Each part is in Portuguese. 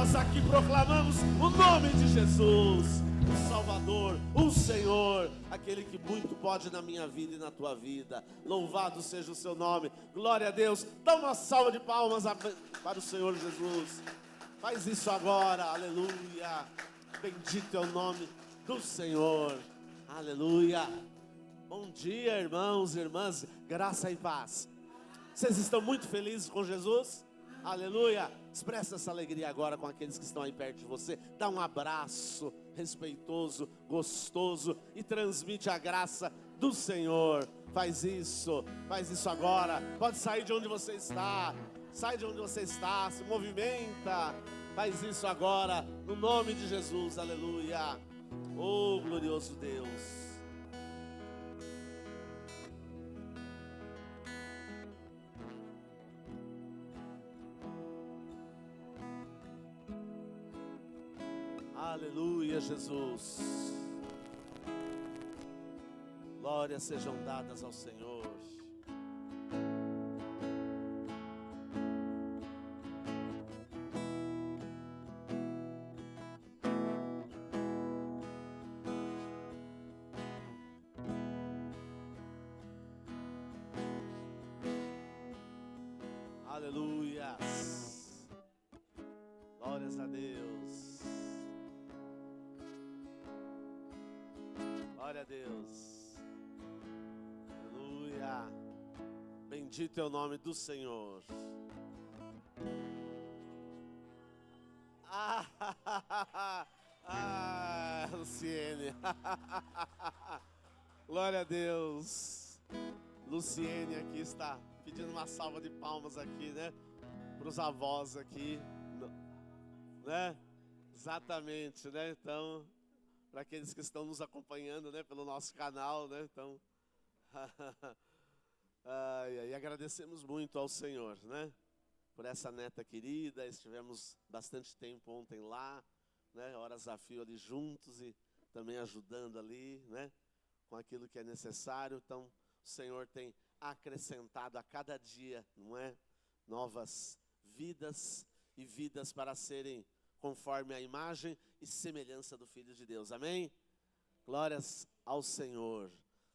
nós aqui proclamamos o nome de Jesus, o Salvador, o Senhor, aquele que muito pode na minha vida e na tua vida. Louvado seja o seu nome, glória a Deus. Dá uma salva de palmas para o Senhor Jesus. Faz isso agora, aleluia. Bendito é o nome do Senhor, aleluia. Bom dia, irmãos e irmãs, graça e paz. Vocês estão muito felizes com Jesus? Aleluia. Expressa essa alegria agora com aqueles que estão aí perto de você. Dá um abraço respeitoso, gostoso e transmite a graça do Senhor. Faz isso agora. Pode sair de onde você está. Sai de onde você está, se movimenta. Faz isso agora, no nome de Jesus, aleluia. Oh, glorioso Deus. Aleluia, Jesus. Glórias sejam dadas ao Senhor. Aleluias. Glórias a Deus. Glória a Deus. Aleluia. Bendito é o nome do Senhor. Luciene. Glória a Deus. Luciene aqui está pedindo uma salva de palmas aqui, né? Para os avós aqui, né? Exatamente, né? Então, para aqueles que estão nos acompanhando, né? Pelo nosso canal, né? Então, e agradecemos muito ao Senhor, né? Por essa neta querida. Estivemos bastante tempo ontem lá, né? Horas a fio ali juntos e também ajudando ali, né? Com aquilo que é necessário. Então, o Senhor tem acrescentado a cada dia, não é? Novas vidas e vidas para serem conforme a imagem e semelhança do Filho de Deus, amém? Glórias ao Senhor.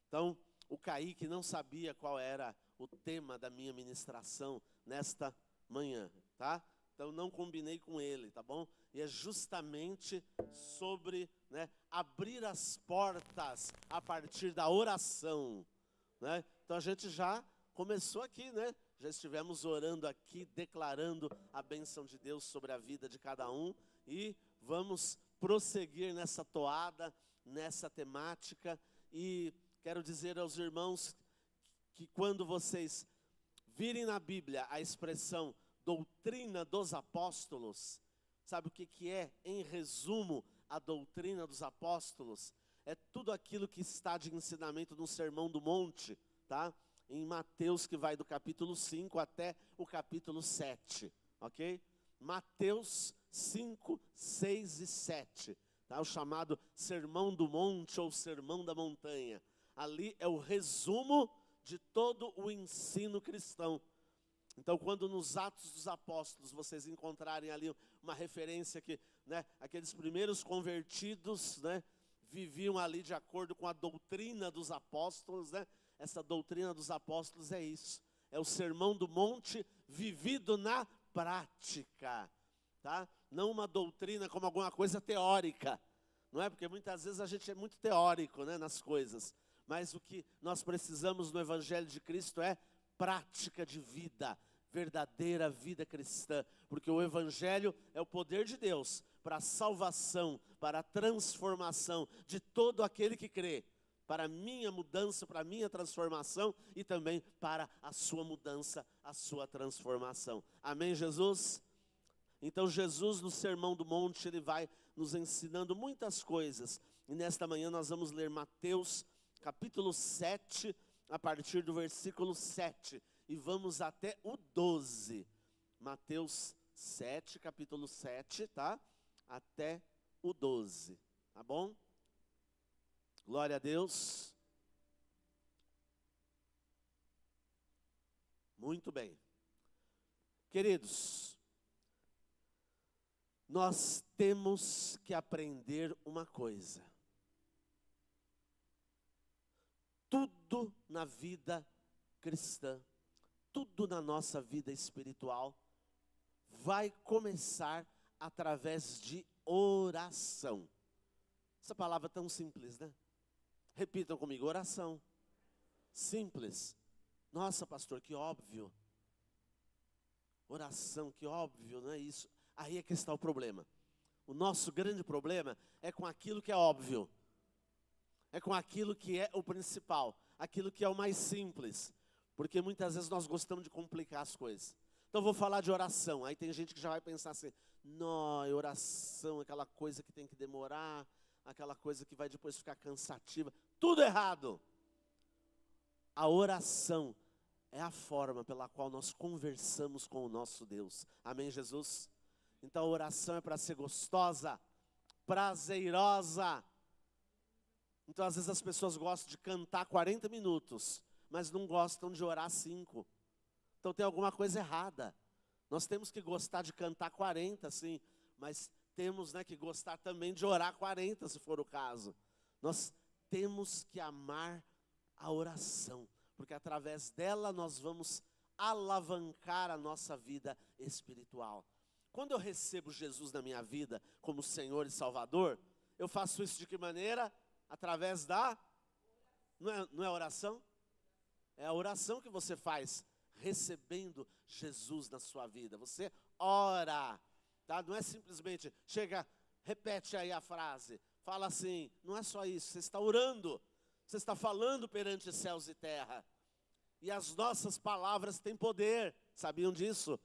Então, o Kaique não sabia qual era o tema da minha ministração nesta manhã, tá? Então, não combinei com ele, tá bom? E é justamente sobre, né, abrir as portas a partir da oração, né? Então, a gente já começou aqui, né? Já estivemos orando aqui, declarando a bênção de Deus sobre a vida de cada um. E vamos prosseguir nessa toada, nessa temática. E quero dizer aos irmãos que quando vocês virem na Bíblia a expressão doutrina dos apóstolos, sabe o que é, em resumo, a doutrina dos apóstolos? É tudo aquilo que está de ensinamento no Sermão do Monte, tá? Em Mateus, que vai do capítulo 5 até o capítulo 7, ok? Mateus 5, 6 e 7, tá? O chamado Sermão do Monte ou Sermão da Montanha. Ali é o resumo de todo o ensino cristão. Então, quando nos Atos dos Apóstolos vocês encontrarem ali uma referência que, né, aqueles primeiros convertidos, né, viviam ali de acordo com a doutrina dos apóstolos, né? Essa doutrina dos apóstolos é isso, é o Sermão do Monte vivido na prática, tá? Não uma doutrina como alguma coisa teórica, não é? Porque muitas vezes a gente é muito teórico, né, nas coisas, mas o que nós precisamos no Evangelho de Cristo é prática de vida, verdadeira vida cristã, porque o Evangelho é o poder de Deus para a salvação, para a transformação de todo aquele que crê, para a minha mudança, para a minha transformação e também para a sua mudança, a sua transformação. Amém, Jesus? Então Jesus no Sermão do Monte, ele vai nos ensinando muitas coisas. E nesta manhã nós vamos ler Mateus capítulo 7, a partir do versículo 7. E vamos até o 12. Mateus 7, capítulo 7, tá? Até o 12, tá bom? Glória a Deus. Muito bem. Queridos, Nós temos que aprender uma coisa. Tudo na vida cristã, tudo na nossa vida espiritual, vai começar através de oração. Essa palavra é tão simples, né? Repitam comigo, oração. Simples. Nossa, pastor, que óbvio. Oração, que óbvio, não é isso? Aí é que está o problema. O nosso grande problema é com aquilo que é óbvio. É com aquilo que é o principal, aquilo que é o mais simples. Porque muitas vezes nós gostamos de complicar as coisas. Então eu vou falar de oração. Aí tem gente que já vai pensar assim, não, oração, aquela coisa que tem que demorar, aquela coisa que vai depois ficar cansativa. Tudo errado. A oração é a forma pela qual nós conversamos com o nosso Deus. Amém, Jesus? Então a oração é para ser gostosa, prazerosa. Então às vezes as pessoas gostam de cantar 40 minutos, mas não gostam de orar 5. Então tem alguma coisa errada. Nós temos que gostar de cantar 40, sim, mas temos, né, que gostar também de orar 40, se for o caso. Nós temos que amar a oração, porque através dela nós vamos alavancar a nossa vida espiritual. Quando eu recebo Jesus na minha vida como Senhor e Salvador, eu faço isso de que maneira? Através da... Não é oração? É a oração que você faz, recebendo Jesus na sua vida. Você ora, tá? Não é simplesmente, chega, repete aí a frase, fala assim, não é só isso, você está orando, você está falando perante céus e terra. E as nossas palavras têm poder, sabiam disso?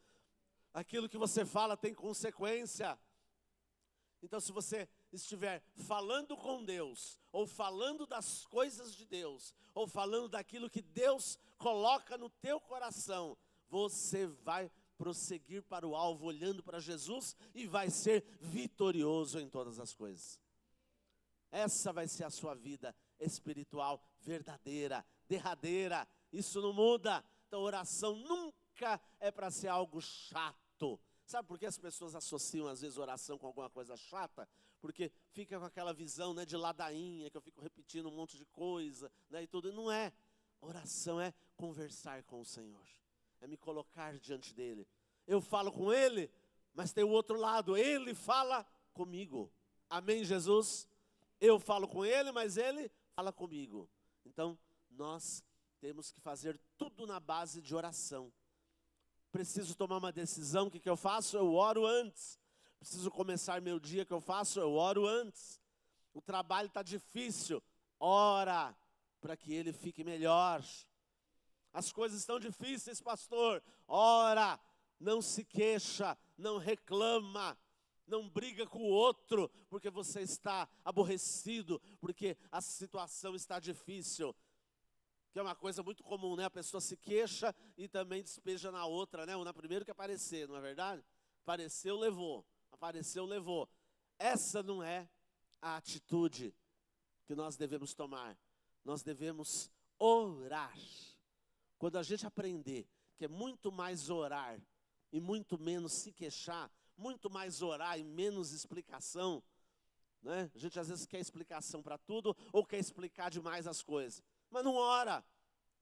Aquilo que você fala tem consequência. Então se você estiver falando com Deus, ou falando das coisas de Deus, ou falando daquilo que Deus coloca no teu coração, você vai prosseguir para o alvo, olhando para Jesus, e vai ser vitorioso em todas as coisas. Essa vai ser a sua vida espiritual verdadeira, derradeira. Isso não muda. Então oração nunca é para ser algo chato. Sabe por que as pessoas associam às vezes oração com alguma coisa chata? Porque fica com aquela visão, né, de ladainha, que eu fico repetindo um monte de coisa, né, e tudo. E não é. Oração é conversar com o Senhor. É me colocar diante dEle. Eu falo com Ele, mas tem o outro lado. Ele fala comigo. Amém, Jesus? Eu falo com Ele, mas Ele fala comigo. Então, nós temos que fazer tudo na base de oração. Preciso tomar uma decisão, o que eu faço? Eu oro antes. Preciso começar meu dia, o que eu faço? Eu oro antes. O trabalho está difícil, ora para que ele fique melhor. As coisas estão difíceis, pastor, ora, não se queixa, não reclama, não briga com o outro, porque você está aborrecido, porque a situação está difícil. Que é uma coisa muito comum, né? A pessoa se queixa e também despeja na outra, né? Ou na primeira que aparecer, não é verdade? Apareceu, levou. Apareceu, levou. Essa não é a atitude que nós devemos tomar. Nós devemos orar. Quando a gente aprender que é muito mais orar e muito menos se queixar, muito mais orar e menos explicação, né? A gente às vezes quer explicação para tudo ou quer explicar demais as coisas. Mas não ora,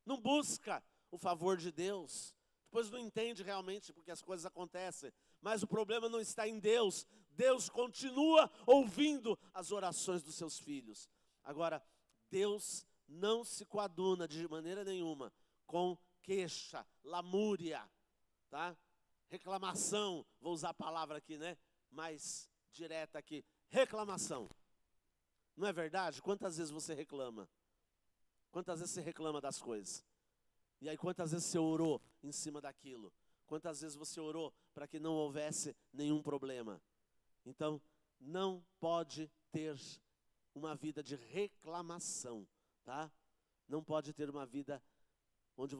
não busca o favor de Deus. Depois não entende realmente porque as coisas acontecem. Mas o problema não está em Deus. Deus continua ouvindo as orações dos seus filhos. Agora, Deus não se coaduna de maneira nenhuma com queixa, lamúria, tá? Reclamação, vou usar a palavra aqui, né? Mais direta aqui, reclamação. Não é verdade? Quantas vezes você reclama? Quantas vezes você reclama das coisas? E aí quantas vezes você orou em cima daquilo? Quantas vezes você orou para que não houvesse nenhum problema? Então, não pode ter uma vida de reclamação, tá? Não pode ter uma vida onde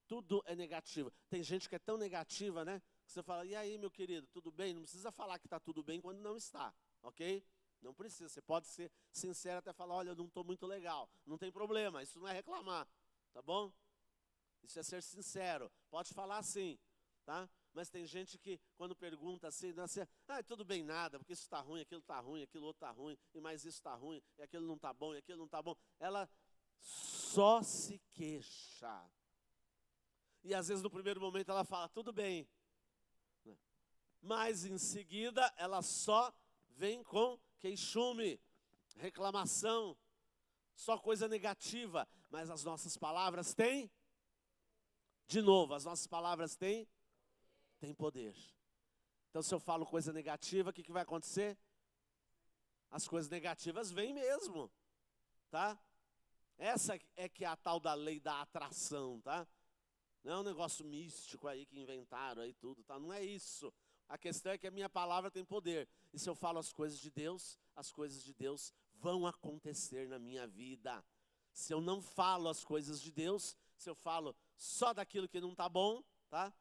tudo é negativo. Tem gente que é tão negativa, né? Que você fala, e aí, meu querido, tudo bem? Não precisa falar que está tudo bem quando não está, ok? Não precisa, você pode ser sincero até falar, olha, eu não estou muito legal. Não tem problema, isso não é reclamar, tá bom? Isso é ser sincero, pode falar assim, tá? Mas tem gente que, quando pergunta assim, tudo bem, nada, porque isso está ruim, aquilo outro está ruim, e mais isso está ruim, e aquilo não está bom, e aquilo não está bom. Ela só se queixa. E às vezes no primeiro momento ela fala, tudo bem. Mas em seguida ela só vem com queixume, reclamação, só coisa negativa. Mas as nossas palavras têm, de novo, as nossas palavras têm poder. Então se eu falo coisa negativa, o que vai acontecer? As coisas negativas vêm mesmo, tá? Essa é que é a tal da lei da atração, tá? Não é um negócio místico aí que inventaram aí tudo, tá? Não é isso. A questão é que a minha palavra tem poder. E se eu falo as coisas de Deus vão acontecer na minha vida. Se eu não falo as coisas de Deus, se eu falo só daquilo que não está bom, tá?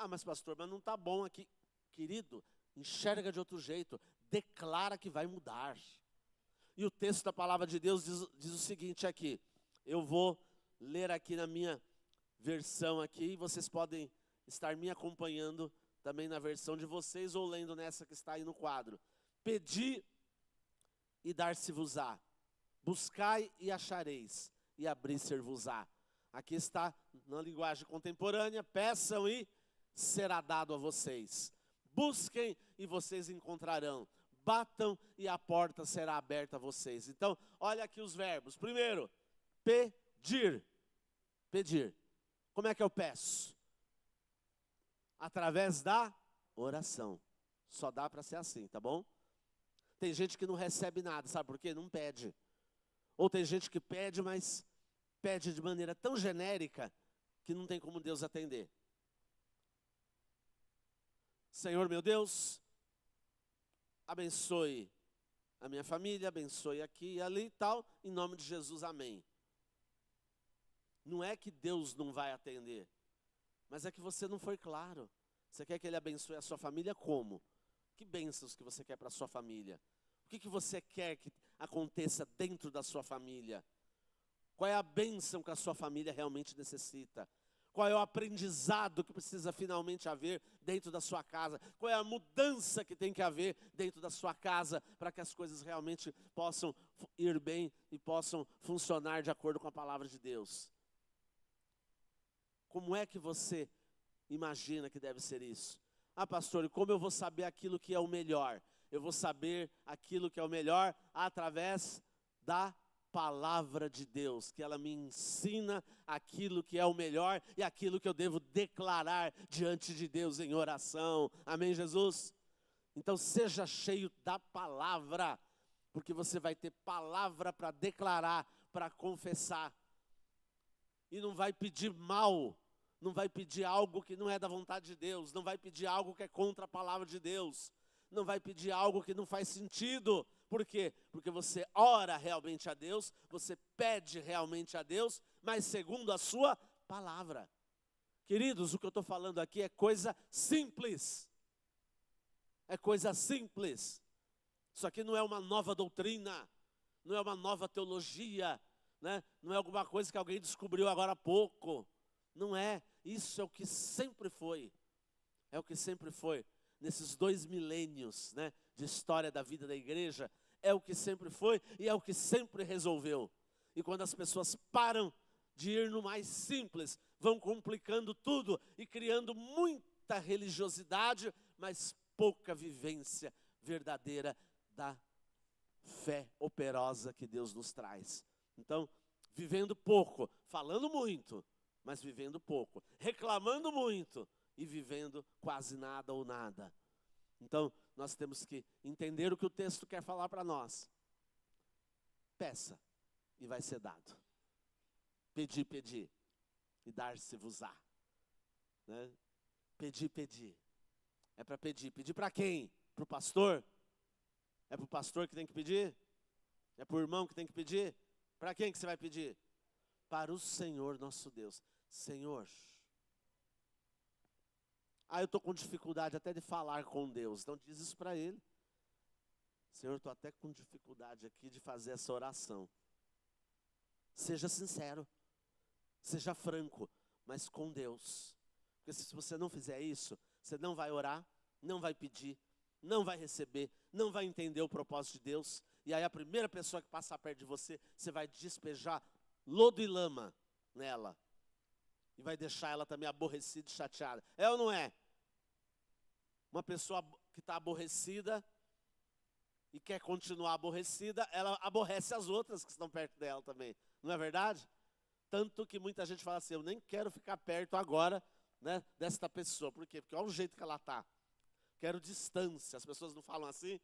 Mas pastor, mas não está bom aqui. Querido, enxerga de outro jeito. Declara que vai mudar. E o texto da palavra de Deus diz o seguinte aqui. Eu vou ler aqui na minha versão aqui. E vocês podem estar me acompanhando também na versão de vocês ou lendo nessa que está aí no quadro. Pedi e dar-se-vos-á. Buscai e achareis. E abrir-se-vos-á. Aqui está na linguagem contemporânea. Peçam e será dado a vocês. Busquem e vocês encontrarão. Batam e a porta será aberta a vocês. Então, olha aqui os verbos. Primeiro, pedir. Pedir. Como é que eu peço? Através da oração. Só dá para ser assim, tá bom? Tem gente que não recebe nada, sabe por quê? Não pede. Ou tem gente que pede, mas pede de maneira tão genérica que não tem como Deus atender. Senhor meu Deus, abençoe a minha família, abençoe aqui e ali e tal, em nome de Jesus, amém. Não é que Deus não vai atender, mas é que você não foi claro. Você quer que Ele abençoe a sua família como? Que bênçãos que você quer para a sua família? O que você quer que aconteça dentro da sua família? Qual é a bênção que a sua família realmente necessita? Qual é o aprendizado que precisa finalmente haver dentro da sua casa? Qual é a mudança que tem que haver dentro da sua casa para que as coisas realmente possam ir bem e possam funcionar de acordo com a palavra de Deus? Como é que você imagina que deve ser isso? Pastor, e como eu vou saber aquilo que é o melhor? Eu vou saber aquilo que é o melhor através da palavra de Deus, que ela me ensina aquilo que é o melhor e aquilo que eu devo declarar diante de Deus em oração. Amém, Jesus? Então seja cheio da palavra, porque você vai ter palavra para declarar, para confessar. E não vai pedir mal, não vai pedir algo que não é da vontade de Deus, não vai pedir algo que é contra a palavra de Deus, não vai pedir algo que não faz sentido. Por quê? Porque você ora realmente a Deus, você pede realmente a Deus, mas segundo a sua palavra. Queridos, o que eu estou falando aqui é coisa simples. É coisa simples. Isso aqui não é uma nova doutrina, não é uma nova teologia, né? Não é alguma coisa que alguém descobriu agora há pouco. Não é. Isso é o que sempre foi. É o que sempre foi. Nesses 2 milênios, né, de história da vida da igreja, é o que sempre foi e é o que sempre resolveu. E quando as pessoas param de ir no mais simples, vão complicando tudo e criando muita religiosidade, mas pouca vivência verdadeira da fé operosa que Deus nos traz. Então, vivendo pouco, falando muito, mas vivendo pouco, reclamando muito e vivendo quase nada ou nada. Então, nós temos que entender o que o texto quer falar para nós. Peça e vai ser dado. Pedi, pedi e dar-se-vos-á. Né? Pedi, pedi. É para pedir. Pedir para quem? Para o pastor? É para o pastor que tem que pedir? É para o irmão que tem que pedir? Para quem que você vai pedir? Para o Senhor nosso Deus. Senhor, eu estou com dificuldade até de falar com Deus. Então diz isso para Ele. Senhor, estou até com dificuldade aqui de fazer essa oração. Seja sincero. Seja franco, mas com Deus. Porque se você não fizer isso, Você não vai orar, não vai pedir, não vai receber, não vai entender o propósito de Deus. E aí a primeira pessoa que passar perto de você, você vai despejar lodo e lama nela. E vai deixar ela também aborrecida e chateada. É ou não é? Uma pessoa que está aborrecida e quer continuar aborrecida, ela aborrece as outras que estão perto dela também. Não é verdade? Tanto que muita gente fala assim, eu nem quero ficar perto agora, né, desta pessoa. Por quê? Porque olha o jeito que ela está. Quero distância. As pessoas não falam assim?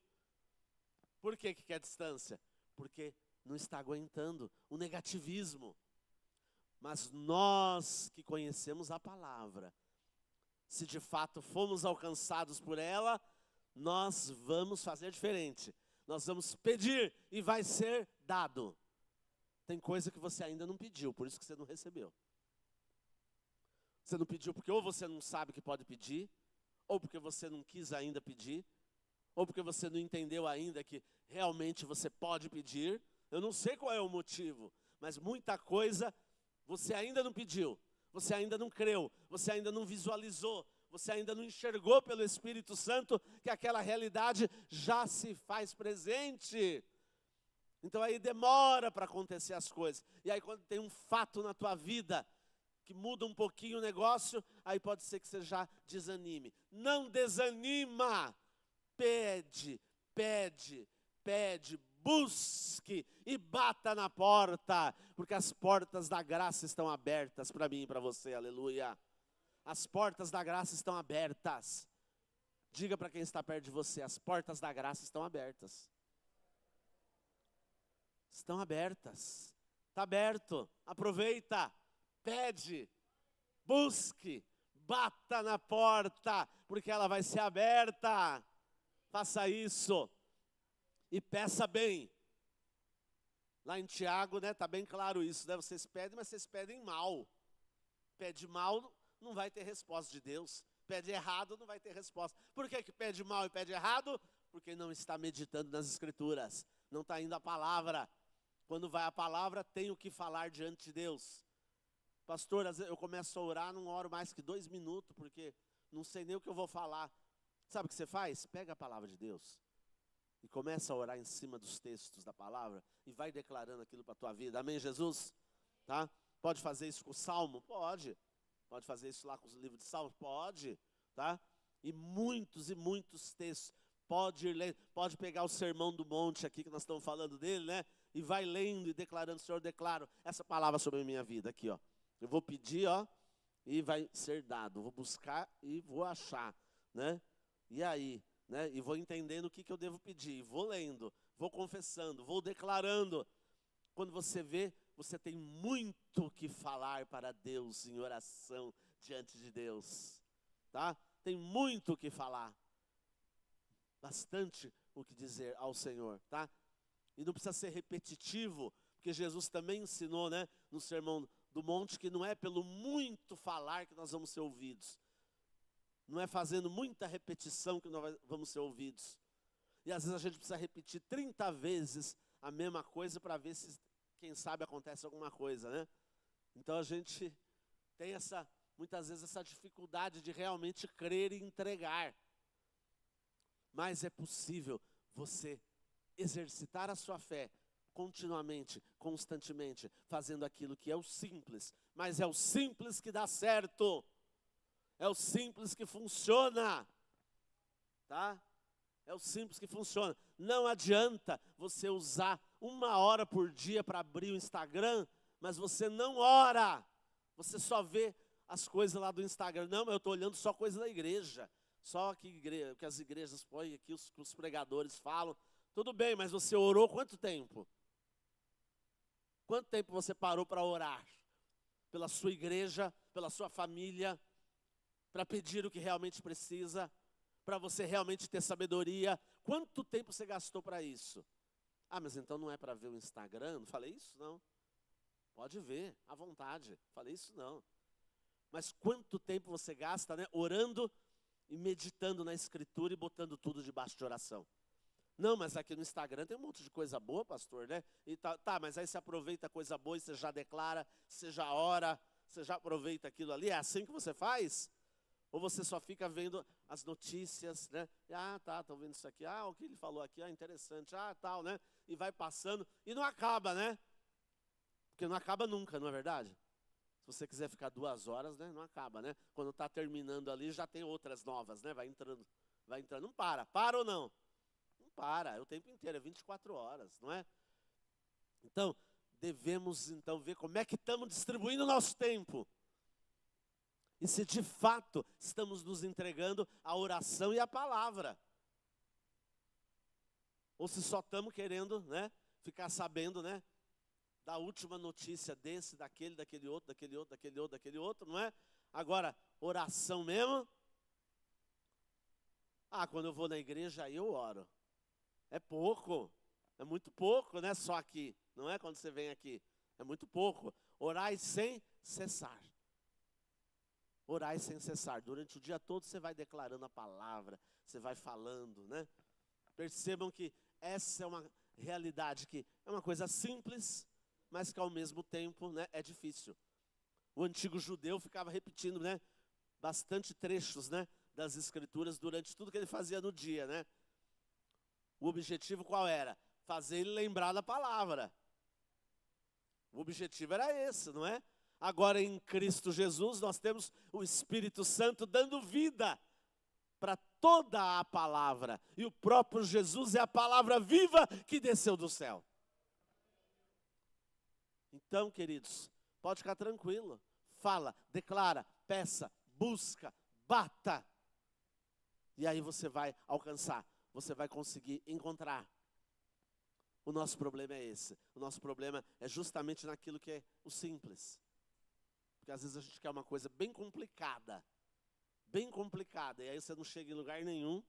Por que quer distância? Porque não está aguentando o negativismo. Mas nós que conhecemos a palavra, se de fato fomos alcançados por ela, nós vamos fazer diferente. Nós vamos pedir e vai ser dado. Tem coisa que você ainda não pediu, por isso que você não recebeu. Você não pediu porque ou você não sabe que pode pedir, ou porque você não quis ainda pedir, ou porque você não entendeu ainda que realmente você pode pedir. Eu não sei qual é o motivo, mas muita coisa você ainda não pediu, você ainda não creu, você ainda não visualizou, você ainda não enxergou pelo Espírito Santo que aquela realidade já se faz presente. Então aí demora para acontecer as coisas. E aí quando tem um fato na tua vida que muda um pouquinho o negócio, aí pode ser que você já desanime. Não desanima. Pede, pede, pede, busque e bata na porta, porque as portas da graça estão abertas para mim e para você, aleluia. As portas da graça estão abertas. Diga para quem está perto de você, as portas da graça estão abertas. Estão abertas. Está aberto, aproveita, pede, busque, bata na porta, porque ela vai ser aberta. Faça isso e peça bem. Lá em Tiago, né, tá bem claro isso, né? Vocês pedem, mas vocês pedem mal. Pede mal, não vai ter resposta de Deus. Pede errado, não vai ter resposta. Por que pede mal e pede errado? Porque não está meditando nas Escrituras. Não está indo a palavra. Quando vai a palavra, tem o que falar diante de Deus. Pastor, às vezes eu começo a orar, não oro mais que 2 minutos, porque não sei nem o que eu vou falar. Sabe o que você faz? Pega a palavra de Deus e começa a orar em cima dos textos da palavra e vai declarando aquilo para a tua vida. Amém, Jesus? Tá? Pode fazer isso com o Salmo? Pode. Pode fazer isso lá com os livros de Salmos? Pode. Tá? E muitos textos. Pode ir lendo, pode pegar o Sermão do Monte aqui que nós estamos falando dele, né? E vai lendo e declarando, Senhor, declaro essa palavra sobre a minha vida aqui, ó. Eu vou pedir, ó, e vai ser dado. Vou buscar e vou achar, né? E aí, né? E vou entendendo o que eu devo pedir. Vou lendo, vou confessando, vou declarando. Quando você vê, você tem muito que falar para Deus em oração diante de Deus, tá? Tem muito o que falar. Bastante o que dizer ao Senhor, tá? E não precisa ser repetitivo, porque Jesus também ensinou, né, no Sermão do Monte, que não é pelo muito falar que nós vamos ser ouvidos. Não é fazendo muita repetição que nós vamos ser ouvidos. E às vezes a gente precisa repetir 30 vezes a mesma coisa para ver se, quem sabe, acontece alguma coisa, né? Então a gente tem muitas vezes essa dificuldade de realmente crer e entregar. Mas é possível você exercitar a sua fé continuamente, constantemente, fazendo aquilo que é o simples. Mas é o simples que dá certo. É o simples que funciona. Tá? É o simples que funciona. Não adianta você usar 1 hora por dia para abrir o Instagram, mas você não ora. Você só vê as coisas lá do Instagram. Não, mas eu estou olhando só coisa da igreja. Só que as igrejas põem aqui, os pregadores falam. Tudo bem, mas você orou quanto tempo? Quanto tempo você parou para orar? Pela sua igreja, pela sua família, para pedir o que realmente precisa, para você realmente ter sabedoria. Quanto tempo você gastou para isso? Ah, mas então não é para ver o Instagram? Não falei isso, não. Pode ver, à vontade. Falei isso, não. Mas quanto tempo você gasta, né, orando e meditando na Escritura e botando tudo debaixo de oração? Não, mas aqui no Instagram tem um monte de coisa boa, pastor, né? E tá, mas aí você aproveita a coisa boa e você já declara, você já ora, você já aproveita aquilo ali. É assim que você faz? Ou você só fica vendo as notícias, né? Ah, tá, estou vendo isso aqui. Ah, o que ele falou aqui, ah, interessante. Ah, tal, né? E vai passando e não acaba, né? Porque não acaba nunca, não é verdade? Se você quiser ficar 2 horas, né? Não acaba, né? Quando está terminando ali, já tem outras novas, né? Vai entrando, vai entrando. Não para. Para ou não? Não para, é o tempo inteiro, é 24 horas, não é? Então, devemos então ver como é que estamos distribuindo o nosso tempo. E se de fato estamos nos entregando à oração e à palavra. Ou se só estamos querendo, né, ficar sabendo, né, da última notícia desse, daquele outro, daquele outro, não é? Agora, oração mesmo. Ah, quando eu vou na igreja, aí eu oro. É pouco, é muito pouco, né, só aqui. Não é quando você vem aqui, é muito pouco. Orai sem cessar. Orai sem cessar. Durante o dia todo você vai declarando a palavra, você vai falando, né? Percebam que essa é uma realidade que é uma coisa simples, mas que ao mesmo tempo, né, é difícil. O antigo judeu ficava repetindo, né, bastante trechos, né, das escrituras durante tudo que ele fazia no dia, né? O objetivo qual era? Fazer ele lembrar da palavra. O objetivo era esse, não é? Agora em Cristo Jesus nós temos o Espírito Santo dando vida para toda a palavra. E o próprio Jesus é a palavra viva que desceu do céu. Então, queridos, pode ficar tranquilo. Fala, declara, peça, busca, bata. E aí você vai alcançar, você vai conseguir encontrar. O nosso problema é esse. O nosso problema é justamente naquilo que é o simples. Porque às vezes a gente quer uma coisa bem complicada. Bem complicada. E aí você não chega em lugar nenhum.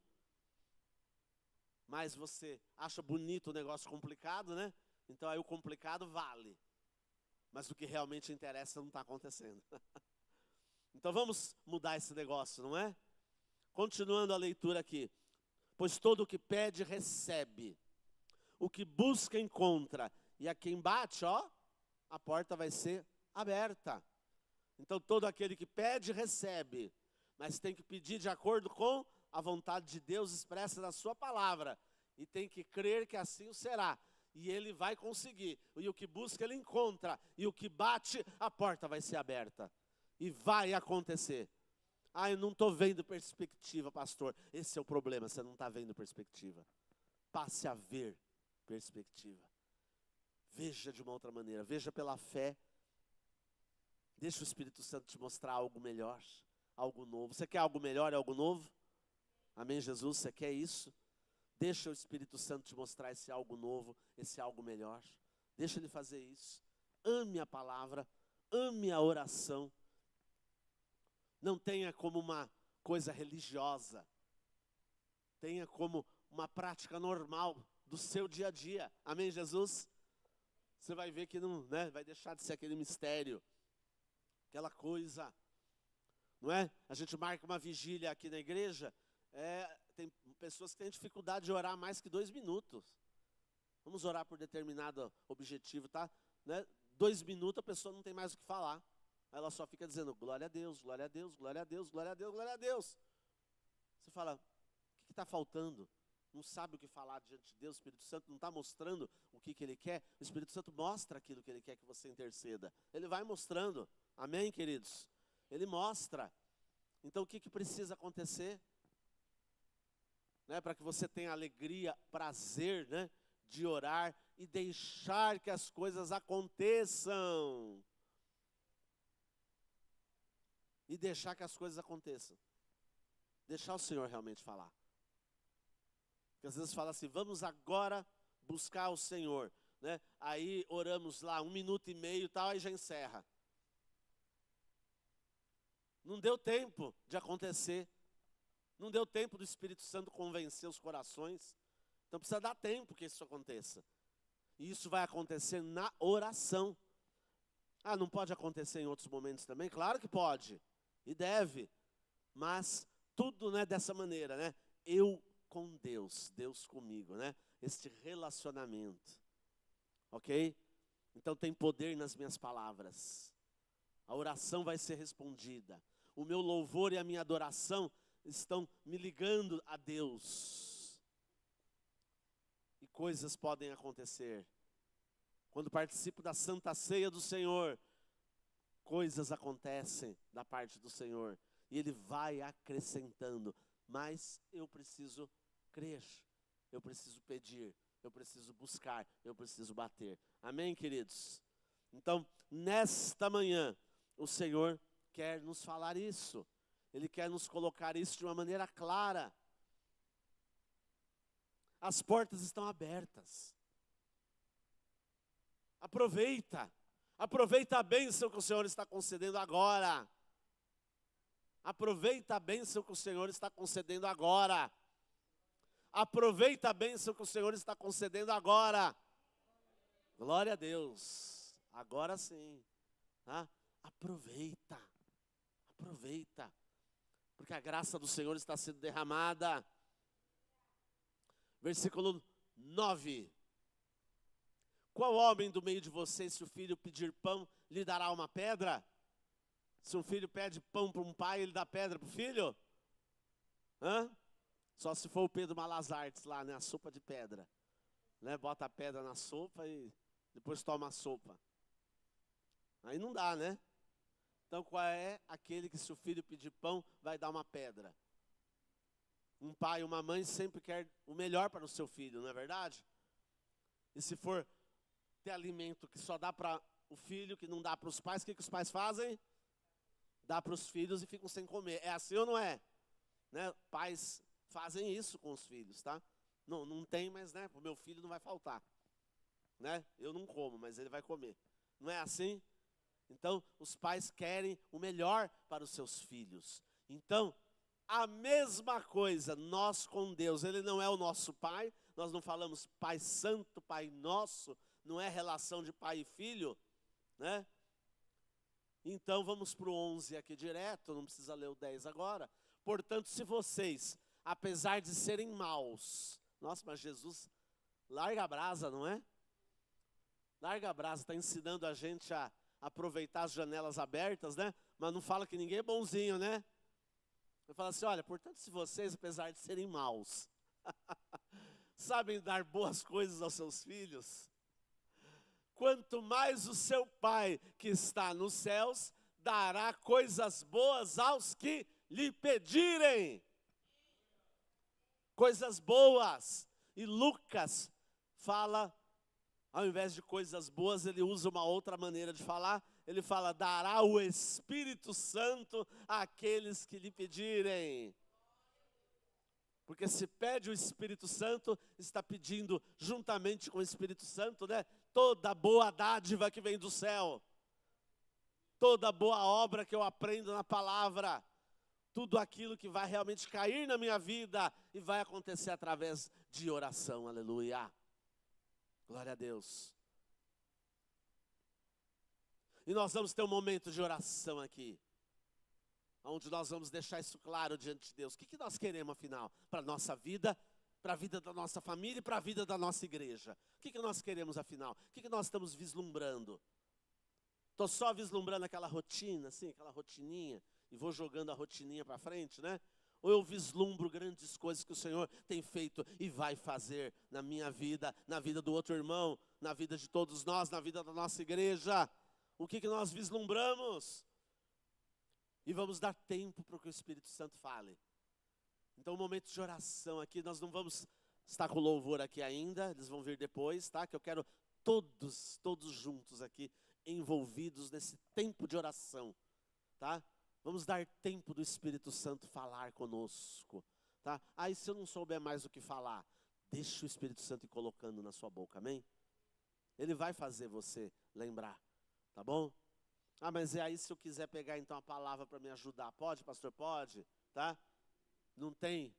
Mas você acha bonito o negócio complicado, né? Então aí o complicado vale. Mas o que realmente interessa não está acontecendo. Então vamos mudar esse negócio, não é? Continuando a leitura aqui. Pois todo o que pede, recebe. O que busca, encontra. E a quem bate, ó, a porta vai ser aberta. Então todo aquele que pede, recebe. Mas tem que pedir de acordo com a vontade de Deus expressa na sua palavra. E tem que crer que assim o será. E ele vai conseguir. E o que busca, ele encontra. E o que bate, a porta vai ser aberta. E vai acontecer. Ah, eu não estou vendo perspectiva, pastor. Esse é o problema, você não está vendo perspectiva. Passe a ver perspectiva. Veja de uma outra maneira. Veja pela fé. Deixa o Espírito Santo te mostrar algo melhor. Algo novo. Você quer algo melhor e algo novo? Amém, Jesus? Você quer isso? Deixa o Espírito Santo te mostrar esse algo novo, esse algo melhor. Deixa ele fazer isso. Ame a palavra, ame a oração. Não tenha como uma coisa religiosa. Tenha como uma prática normal do seu dia a dia. Amém, Jesus? Você vai ver que não, né, vai deixar de ser aquele mistério. Aquela coisa, não é? A gente marca uma vigília aqui na igreja, tem pessoas que têm dificuldade de orar mais que 2 minutos. Vamos orar por determinado objetivo, tá? Né? 2 minutos a pessoa não tem mais o que falar. Ela só fica dizendo glória a Deus, glória a Deus, glória a Deus, glória a Deus, glória a Deus. Você fala, o que está faltando? Não sabe o que falar diante de Deus, o Espírito Santo não está mostrando o que ele quer. O Espírito Santo mostra aquilo que ele quer que você interceda. Ele vai mostrando, amém, queridos? Ele mostra. Então o que precisa acontecer? Né, para que você tenha alegria, prazer, né, de orar e deixar que as coisas aconteçam. E deixar que as coisas aconteçam. Deixar o Senhor realmente falar. Porque às vezes fala assim, vamos agora buscar o Senhor. Né? Aí oramos lá 1 minuto e meio e tal, aí já encerra. Não deu tempo de acontecer. Não deu tempo do Espírito Santo convencer os corações. Então precisa dar tempo que isso aconteça. E isso vai acontecer na oração. Ah, não pode acontecer em outros momentos também? Claro que pode. E deve. Mas tudo, né, dessa maneira, né? Eu com Deus, Deus comigo, né? Este relacionamento. Ok? Então tem poder nas minhas palavras. A oração vai ser respondida. o meu louvor e a minha adoração estão me ligando a Deus. E coisas podem acontecer. Quando participo da Santa Ceia do Senhor, coisas acontecem da parte do Senhor. E Ele vai acrescentando. Mas eu preciso crer, eu preciso pedir, eu preciso buscar, eu preciso bater. Amém, queridos? Então, nesta manhã, o Senhor quer nos falar isso. Ele quer nos colocar isso de uma maneira clara. As portas estão abertas. Aproveita a bênção que o Senhor está concedendo agora. Aproveita a bênção que o Senhor está concedendo agora. Aproveita a bênção que o Senhor está concedendo agora. Glória a Deus. Agora sim. Tá? Aproveita. Porque a graça do Senhor está sendo derramada. Versículo 9. Qual homem do meio de vocês, se o filho pedir pão, lhe dará uma pedra? Se um filho pede pão para um pai, ele dá pedra para o filho? Só se for o Pedro Malazartes lá, né? A sopa de pedra. Né? Bota a pedra na sopa e depois toma a sopa. Aí não dá, né? Então qual é aquele que, se o filho pedir pão, vai dar uma pedra? Um pai e uma mãe sempre quer o melhor para o seu filho, não é verdade? E se for ter alimento que só dá para o filho, que não dá para os pais, o que os pais fazem? Dá para os filhos e ficam sem comer. É assim ou não é? Né? Pais fazem isso com os filhos, tá? Não tem, mas né, o meu filho não vai faltar. Né? Eu não como, mas ele vai comer. Não é assim? Então, os pais querem o melhor para os seus filhos. Então, a mesma coisa, nós com Deus. Ele não é o nosso pai. Nós não falamos Pai Santo, Pai Nosso. Não é relação de pai e filho, né? Então vamos para o 11 aqui direto, não precisa ler o 10 agora. Portanto, se vocês, apesar de serem maus, nossa, mas Jesus larga a brasa, não é? Larga a brasa, está ensinando a gente a aproveitar as janelas abertas, né? Mas não fala que ninguém é bonzinho, né? Ele fala assim, olha, portanto, se vocês, apesar de serem maus, sabem dar boas coisas aos seus filhos, quanto mais o seu Pai que está nos céus dará coisas boas aos que lhe pedirem. Coisas boas. E Lucas fala, ao invés de coisas boas, ele usa uma outra maneira de falar. Ele fala, dará o Espírito Santo àqueles que lhe pedirem. Porque se pede o Espírito Santo, está pedindo juntamente com o Espírito Santo, né? Toda boa dádiva que vem do céu. Toda boa obra que eu aprendo na palavra. Tudo aquilo que vai realmente cair na minha vida e vai acontecer através de oração. Aleluia. Glória a Deus. E nós vamos ter um momento de oração aqui, onde nós vamos deixar isso claro diante de Deus. O que nós queremos, afinal, para a nossa vida, para a vida da nossa família e para a vida da nossa igreja? O que nós queremos, afinal? O que nós estamos vislumbrando? Estou só vislumbrando aquela rotina, assim, aquela rotininha, e vou jogando a rotininha para frente, né? Ou eu vislumbro grandes coisas que o Senhor tem feito e vai fazer na minha vida, na vida do outro irmão, na vida de todos nós, na vida da nossa igreja? O que nós vislumbramos? E vamos dar tempo para que o Espírito Santo fale. Então, um momento de oração aqui, nós não vamos estar com louvor aqui ainda, eles vão vir depois, tá? Que eu quero todos juntos aqui, envolvidos nesse tempo de oração, tá? Vamos dar tempo do Espírito Santo falar conosco, tá? Aí, se eu não souber mais o que falar, deixa o Espírito Santo ir colocando na sua boca, amém? Ele vai fazer você lembrar, tá bom? Ah, mas é aí se eu quiser pegar então a palavra para me ajudar, pode, pastor? Pode, tá? Não tem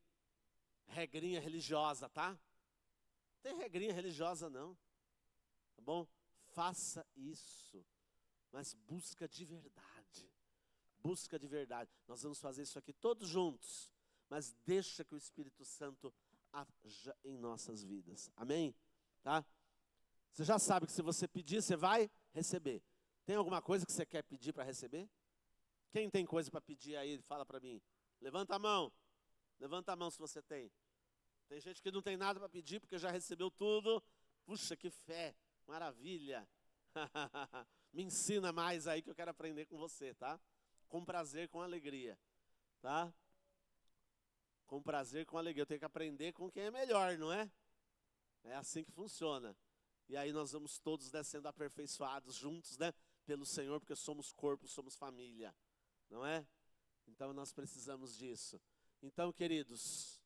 regrinha religiosa, tá? Não tem regrinha religiosa não, tá bom? Faça isso, mas busca de verdade. Busca de verdade. Nós vamos fazer isso aqui todos juntos, mas deixa que o Espírito Santo haja em nossas vidas. Amém? Tá? Você já sabe que se você pedir, você vai receber. Tem alguma coisa que você quer pedir para receber? Quem tem coisa para pedir aí, fala para mim. Levanta a mão. Levanta a mão se você tem. Tem gente que não tem nada para pedir porque já recebeu tudo. Puxa, que fé. Maravilha. Me ensina mais aí que eu quero aprender com você, tá? Com prazer, com alegria, tá? Com prazer, com alegria. Eu tenho que aprender com quem é melhor, não é? É assim que funciona. E aí nós vamos todos sendo aperfeiçoados juntos, né? Pelo Senhor, porque somos corpo, somos família, não é? Então nós precisamos disso. Então, queridos,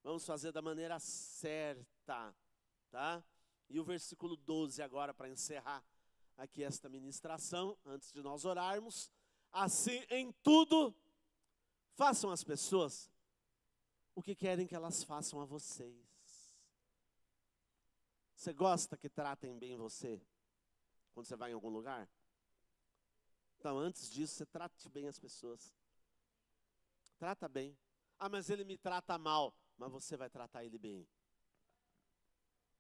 vamos fazer da maneira certa, tá? E o versículo 12 agora, para encerrar aqui esta ministração, antes de nós orarmos. Assim, em tudo, façam as pessoas o que querem que elas façam a vocês. Você gosta que tratem bem você quando você vai em algum lugar? Então, antes disso, você trate bem as pessoas. Trata bem. Ah, mas ele me trata mal. Mas você vai tratar ele bem.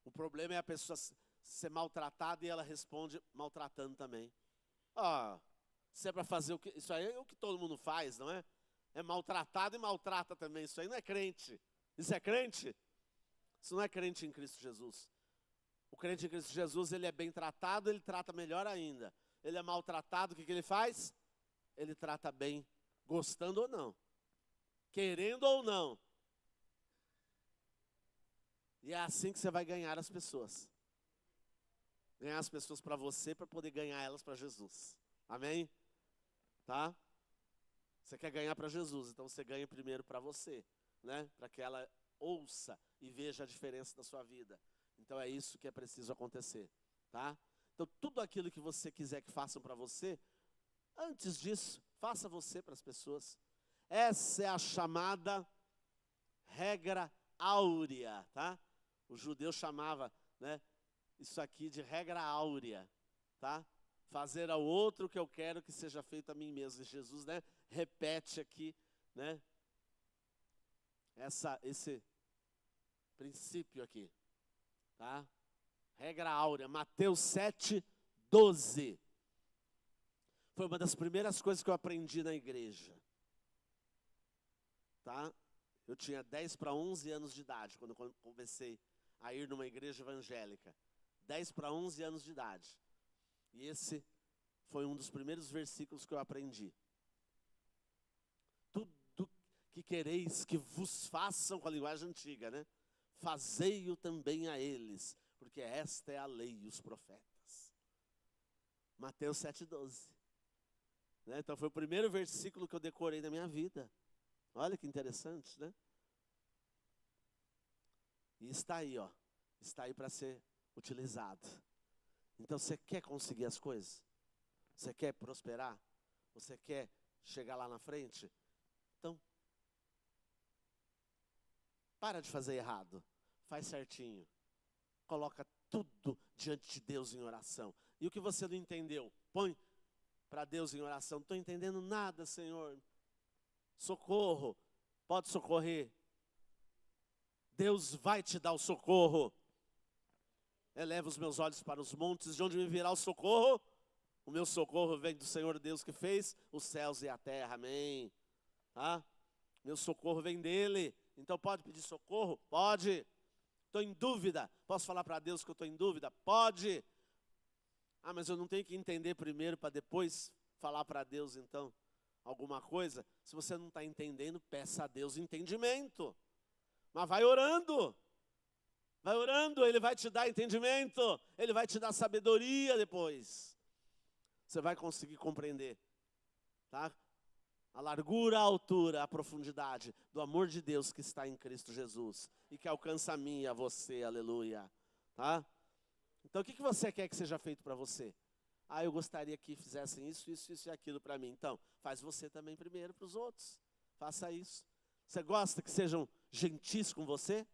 O problema é a pessoa ser maltratada e ela responde maltratando também. Ah, se é para fazer o que... Isso aí é o que todo mundo faz, não é? É maltratado e maltrata também. Isso aí não é crente. Isso é crente? Isso não é crente em Cristo Jesus. O crente em Cristo Jesus, ele é bem tratado, ele trata melhor ainda. Ele é maltratado, o que ele faz? Ele trata bem, gostando ou não. Querendo ou não. E é assim que você vai ganhar as pessoas. Ganhar as pessoas para você, para poder ganhar elas para Jesus. Amém? Tá? Você quer ganhar para Jesus, então você ganha primeiro para você, né? Para que ela ouça e veja a diferença da sua vida. Então é isso que é preciso acontecer, tá? Então tudo aquilo que você quiser que façam para você, antes disso, faça você para as pessoas. Essa é a chamada regra áurea, tá? O judeu chamava, né, isso aqui de regra áurea, tá? Fazer ao outro o que eu quero que seja feito a mim mesmo. E Jesus, né, repete aqui, né, esse princípio aqui, tá? Regra áurea, Mateus 7:12. Foi uma das primeiras coisas que eu aprendi na igreja, tá? Eu tinha 10 para 11 anos de idade, quando eu comecei a ir numa igreja evangélica. 10 para 11 anos de idade. E esse foi um dos primeiros versículos que eu aprendi. Tudo que quereis que vos façam, com a linguagem antiga, né? Fazei-o também a eles, porque esta é a lei e os profetas. Mateus 7:12. Né? Então foi o primeiro versículo que eu decorei na minha vida. Olha que interessante, né? E está aí, ó. Está aí para ser utilizado. Então você quer conseguir as coisas? Você quer prosperar? Você quer chegar lá na frente? Então, para de fazer errado. Faz certinho. Coloca tudo diante de Deus em oração. E o que você não entendeu, põe para Deus em oração. Não estou entendendo nada, Senhor. Socorro. Pode socorrer. Deus vai te dar o socorro. Eleva os meus olhos para os montes, de onde me virá o socorro? O meu socorro vem do Senhor Deus que fez os céus e a terra, amém. Tá? Meu socorro vem dele. Então pode pedir socorro? Pode. Estou em dúvida. Posso falar para Deus que eu estou em dúvida? Pode. Ah, mas eu não tenho que entender primeiro para depois falar para Deus então alguma coisa? Se você não está entendendo, peça a Deus entendimento. Mas vai orando. Vai orando, Ele vai te dar entendimento. Ele vai te dar sabedoria depois. Você vai conseguir compreender, tá? A largura, a altura, a profundidade do amor de Deus que está em Cristo Jesus e que alcança a mim e a você, aleluia, tá? Então o que você quer que seja feito para você? Ah, eu gostaria que fizessem isso, isso, isso e aquilo para mim. Então, faz você também primeiro para os outros. Faça isso. Você gosta que sejam gentis com você?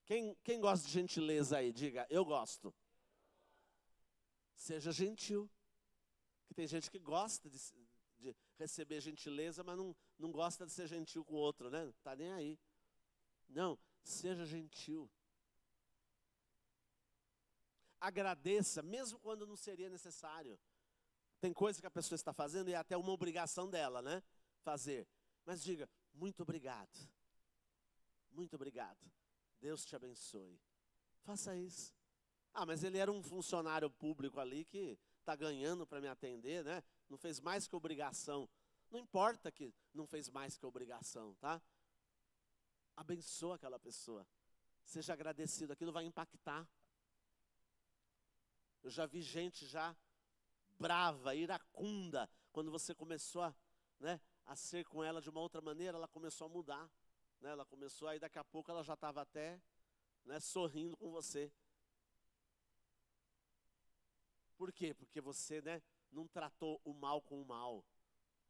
Quem gosta de gentileza aí? Diga, eu gosto. Seja gentil. Porque tem gente que gosta de receber gentileza, mas não gosta de ser gentil com o outro, né? Não está nem aí. Não, seja gentil. Agradeça, mesmo quando não seria necessário. Tem coisa que a pessoa está fazendo e é até uma obrigação dela, né? Fazer. Mas diga, muito obrigado. Muito obrigado. Deus te abençoe. Faça isso. Ah, mas ele era um funcionário público ali que está ganhando para me atender, né? Não fez mais que obrigação. Não importa que não fez mais que obrigação, tá? Abençoa aquela pessoa. Seja agradecido, aquilo vai impactar. Eu já vi gente já brava, iracunda, quando você começou a ser com ela de uma outra maneira, ela começou a mudar. Né? Ela começou, aí daqui a pouco ela já estava até, né, sorrindo com você. Por quê? Porque você, né, não tratou o mal com o mal.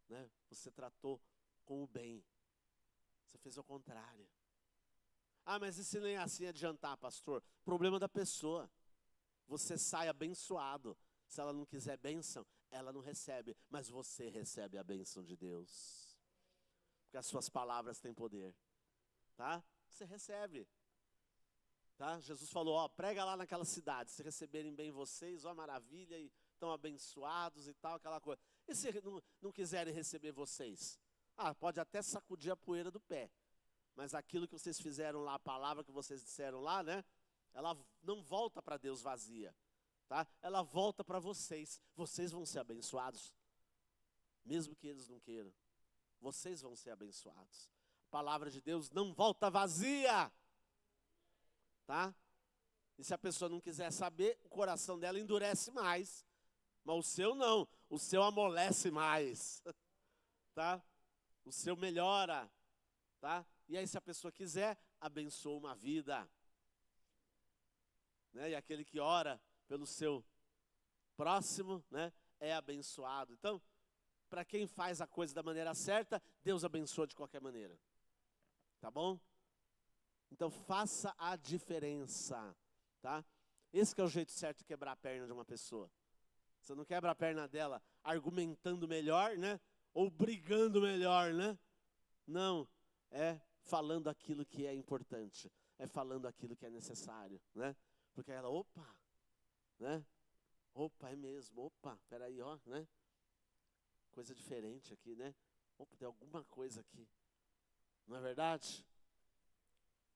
Né? Você tratou com o bem. Você fez o contrário. Ah, mas e se nem assim adiantar, pastor? Problema da pessoa. Você sai abençoado. Se ela não quiser bênção, ela não recebe. Mas você recebe a bênção de Deus. Porque as suas palavras têm poder. Tá? Você recebe. Tá? Jesus falou, ó, prega lá naquela cidade. Se receberem bem vocês, ó, maravilha, e estão abençoados e tal, aquela coisa. E se não quiserem receber vocês? Ah, pode até sacudir a poeira do pé. Mas aquilo que vocês fizeram lá, a palavra que vocês disseram lá, né? Ela não volta para Deus vazia, tá? Ela volta para vocês. Vocês vão ser abençoados, mesmo que eles não queiram. Vocês vão ser abençoados. A palavra de Deus não volta vazia, tá? E se a pessoa não quiser saber, o coração dela endurece mais. Mas o seu não, o seu amolece mais, tá? O seu melhora, tá? E aí se a pessoa quiser, abençoa uma vida. Né? E aquele que ora pelo seu próximo, né, é abençoado. Então, para quem faz a coisa da maneira certa, Deus abençoa de qualquer maneira. Tá bom? Então, faça a diferença, tá? Esse que é o jeito certo de quebrar a perna de uma pessoa. Você não quebra a perna dela argumentando melhor, né? Ou brigando melhor, né? Não, é falando aquilo que é importante. É falando aquilo que é necessário, né? Porque ela, opa, né? Opa, é mesmo, opa, peraí, ó, né? Coisa diferente aqui, né? Opa, tem alguma coisa aqui. Não é verdade?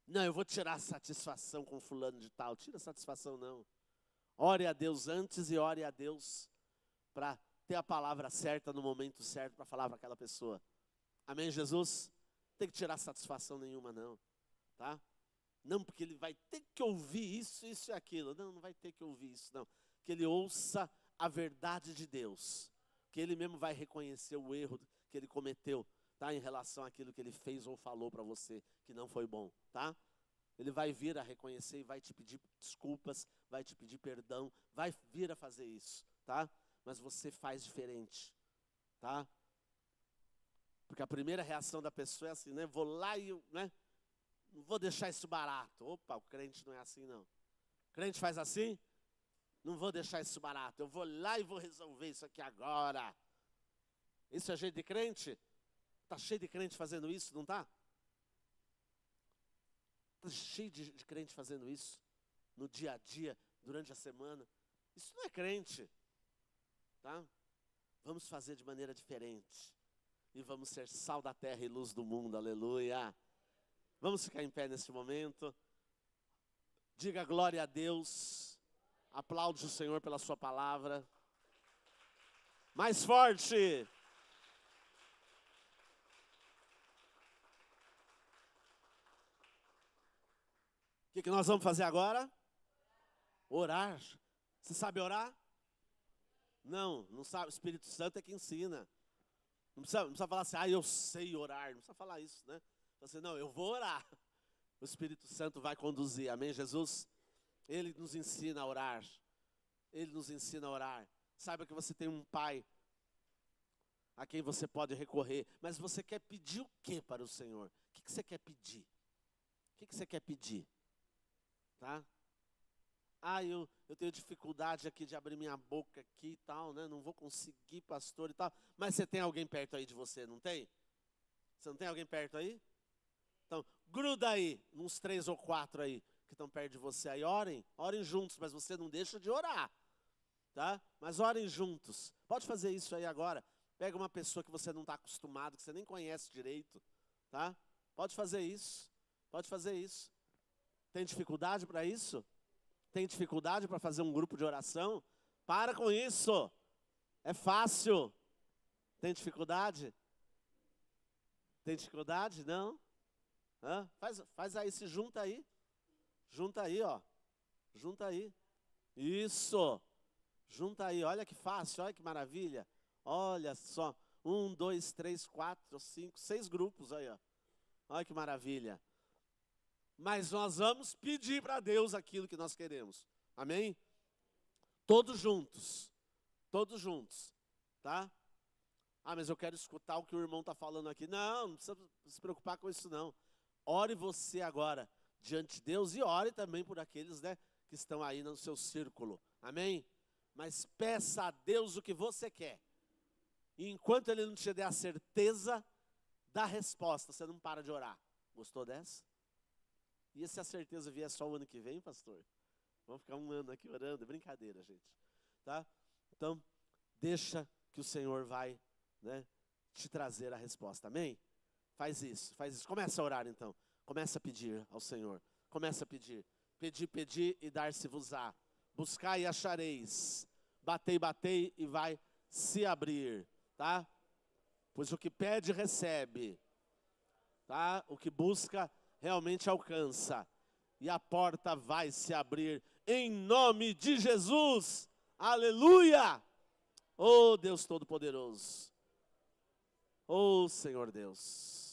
Não, eu vou tirar satisfação com fulano de tal. Tira satisfação não. Ore a Deus antes e ore a Deus para ter a palavra certa no momento certo para falar para aquela pessoa. Amém, Jesus? Não tem que tirar satisfação nenhuma não, tá? Não, porque ele vai ter que ouvir isso, isso e aquilo. Não, não vai ter que ouvir isso, não. Que ele ouça a verdade de Deus. Que ele mesmo vai reconhecer o erro que ele cometeu, tá? Em relação àquilo que ele fez ou falou para você, que não foi bom, tá? Ele vai vir a reconhecer e vai te pedir desculpas, vai te pedir perdão, vai vir a fazer isso, tá? Mas você faz diferente, tá? Porque a primeira reação da pessoa é assim, né? Vou lá e, né? Não vou deixar isso barato. Opa, o crente não é assim não. O crente faz assim? Não vou deixar isso barato. Eu vou lá e vou resolver isso aqui agora. Isso é jeito de crente? Está cheio de crente fazendo isso, não está? Está cheio de crente fazendo isso. No dia a dia, durante a semana. Isso não é crente. Tá? Vamos fazer de maneira diferente. E vamos ser sal da terra e luz do mundo. Aleluia. Vamos ficar em pé nesse momento. Diga glória a Deus. Aplaude o Senhor pela sua palavra. Mais forte. O que nós vamos fazer agora? Orar. Você sabe orar? Não, não sabe. O Espírito Santo é que ensina. Não precisa falar assim, eu sei orar. Não precisa falar isso, né? Você, não, eu vou orar. O Espírito Santo vai conduzir, amém, Jesus? Ele nos ensina a orar. Ele nos ensina a orar. Saiba que você tem um Pai a quem você pode recorrer. Mas você quer pedir o que para o Senhor? O que você quer pedir? O que você quer pedir? Tá? Ah, eu tenho dificuldade aqui de abrir minha boca aqui e tal, né? Não vou conseguir, pastor e tal. Mas você tem alguém perto aí de você, não tem? Você não tem alguém perto aí? Então, gruda aí, uns 3 ou 4 aí, que estão perto de você aí. Orem juntos, mas você não deixa de orar. tá? Mas orem juntos. Pode fazer isso aí agora. Pega uma pessoa que você não está acostumado, que você nem conhece direito, tá? Pode fazer isso. Pode fazer isso. Tem dificuldade para isso? Tem dificuldade para fazer um grupo de oração? Para com isso. É fácil. Tem dificuldade? Tem dificuldade? Não? Hã? Faz aí, se junta aí. Junta aí, ó. Junta aí. Isso. Junta aí, olha que fácil, olha que maravilha. Olha só. 1, 2, 3, 4, 5, 6 grupos aí, ó. Olha que maravilha. Mas nós vamos pedir para Deus aquilo que nós queremos. Amém? Todos juntos. Todos juntos. Tá? Ah, mas eu quero escutar o que o irmão está falando aqui. Não, não precisa se preocupar com isso não. Ore você agora diante de Deus e ore também por aqueles, né, que estão aí no seu círculo. Amém? Mas peça a Deus o que você quer. E enquanto Ele não te der a certeza da resposta, você não para de orar. Gostou dessa? E se a certeza vier só o ano que vem, pastor? Vamos ficar um ano aqui orando, é brincadeira, gente. Tá? Então, deixa que o Senhor vai, né, te trazer a resposta. Amém? Faz isso, faz isso. Começa a orar então. Começa a pedir ao Senhor. Começa a pedir. Pedi, pedi e dar-se-vos-á. Buscai e achareis. Batei, batei e vai se abrir. Tá? Pois o que pede, recebe. Tá? O que busca, realmente alcança. E a porta vai se abrir em nome de Jesus. Aleluia! Oh Deus Todo-Poderoso. Oh Senhor Deus.